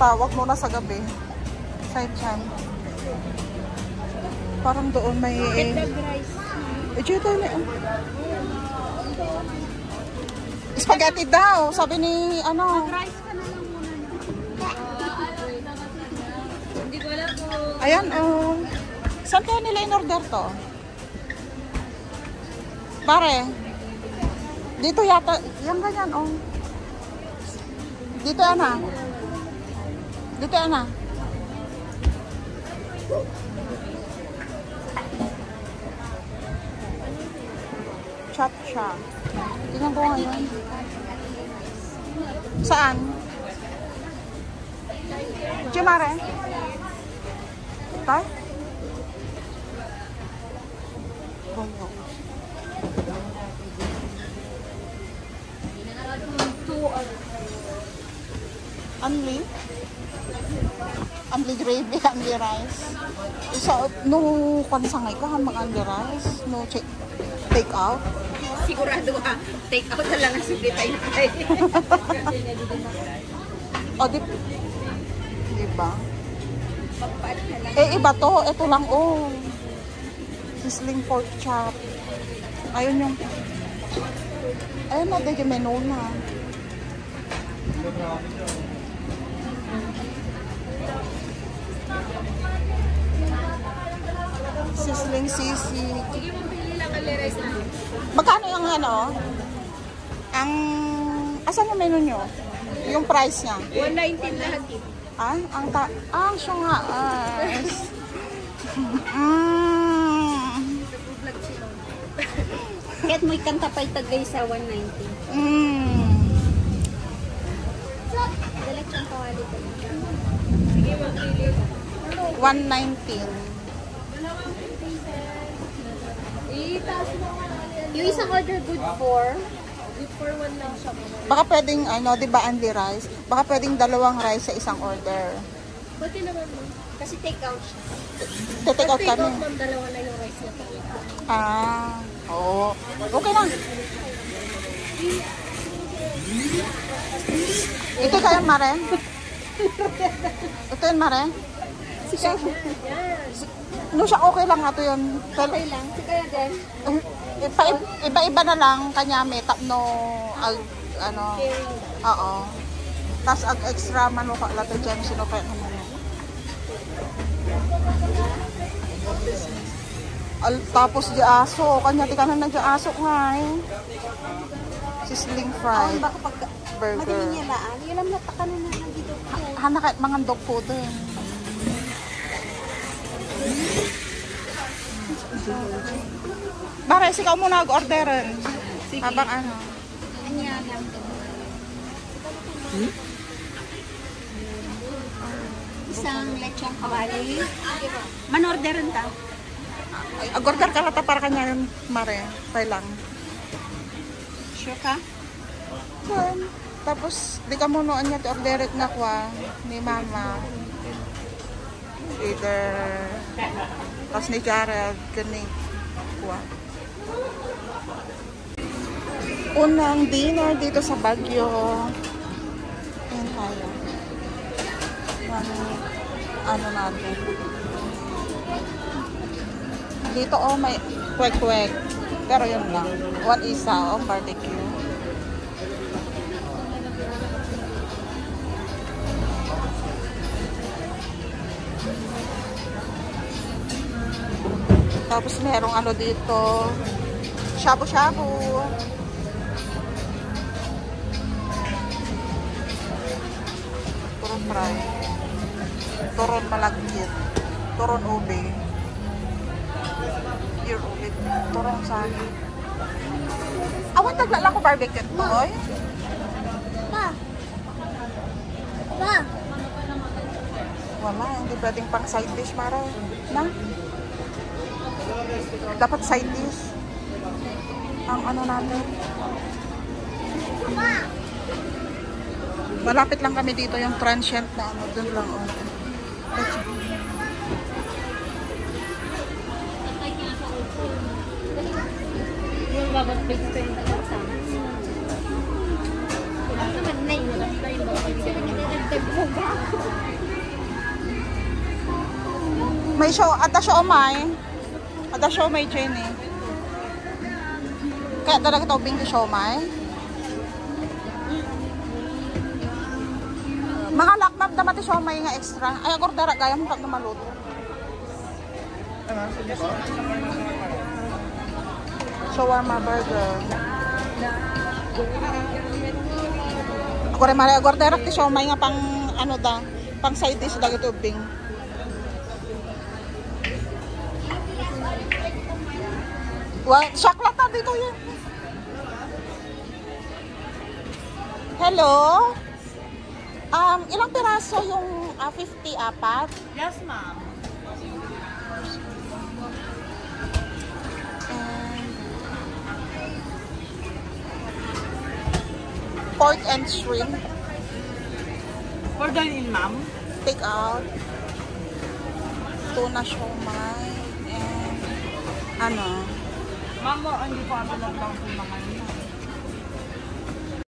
ba? Wag muna sa gabi. Side chan. Parang doon may... Dito na. Spaghetti daw. Sabi ni ano. Mag-rice ka na lang muna. Hindi ko alam po. Ayan, saan kaya nila in-order to? Pare. Dito yata. Yan ganyan, oh. Dito yan, ah. Dito yan, ah. Cha-cha. Tingnan ko ngayon. Saan? Jumare? Tay? Bongo. Unli? Unli gravy, unli rice. So, no pansangay ka, mag-unli rice? No take out? Sigurado ka, take out na lang ang simple tayo. O, diba? Eh, iba to. Ito lang, oh. Sizzling pork chop. Ayun yung... Ayun na, dahil yung menu na. Sizzling sisig. Sige mo, pili lang ang rice na. Magkano yung ano? Ang... Asan yung menu nyo? Yung price niya? 119 lahat eh. Siya nga. Kahit mo'y kanta pa itagay sa 119. Dalit yung kawali ko. Sige mo, pili lang. 119. Yung isang order good for 1 lang siya. Baka pwedeng, di ba, only rice? Baka pwedeng dalawang rice sa isang order. Pwede naman mo. Kasi take out siya. Take out kami. Take out ma'am, dalawa na yung rice na tayo. Oo. Okay lang. Ito kaya, Mare? Ito yun, Mare? Sige. No, siya okay lang nga ito yun. Okay lang. Sige din. Iba-iba na lang kanya may tapno ano. Oo. Tas ag extra manuka lato dyan sinupay mo. Tapos di aso, kanya ti kanan na di aso nga eh. Sizzling fried burger. Madali niya laan. Yun lang natakanan na dito. Hana kahit mga dog food eh. Bares, ikaw muna mag-orderan. Habang ano. Anya lang. Isang lechong kawali. Man-orderan ta. Order ka lata para kanya yung Mare. Tayo lang. Sure ka? Well, tapos, di ka muna niya orderit na kwa ni Mama. Either tapos ni Jared, kani kwa. Unang dinner dito sa Baguio. Ayan tayo. Ano natin. Dito may kwek-kwek. Pero yun lang. One isa barbecue. Tapos merong ano dito. Shabu-shabu. Turon fry. Turon malagkit. Turon ube. Pure ube. Turon sagi. Awan tagla lang ko barbecue to, oy. Pa. Pa. Wala, hindi pwedeng pang side dish, Mara. Na? Dapat side dish. Ang ano natin. Malapit lang kami dito yung transient na ano. Doon lang. Oh. Yung babag big pa yung talang sama. Naman na yung babag Buga. May show, at the siomay. At the siomay, Jenny. Kaya talaga ito bing siomay. Mga lakmap na mati siomay nga extra. Ay, agor dara, gaya mo pag na maluto. Shawarma burger. Ako rin mali, agor dara ti siomay nga pang ano da, pang side dish da ito bing. What? Chocolate na dito yun. Hello? Ilang piraso yung 50 apat? Yes, ma'am. Pork and shrimp. Order in, ma'am. Take out. Tuna siomay. And ano? Ma'am, hindi po available lang po mga yun.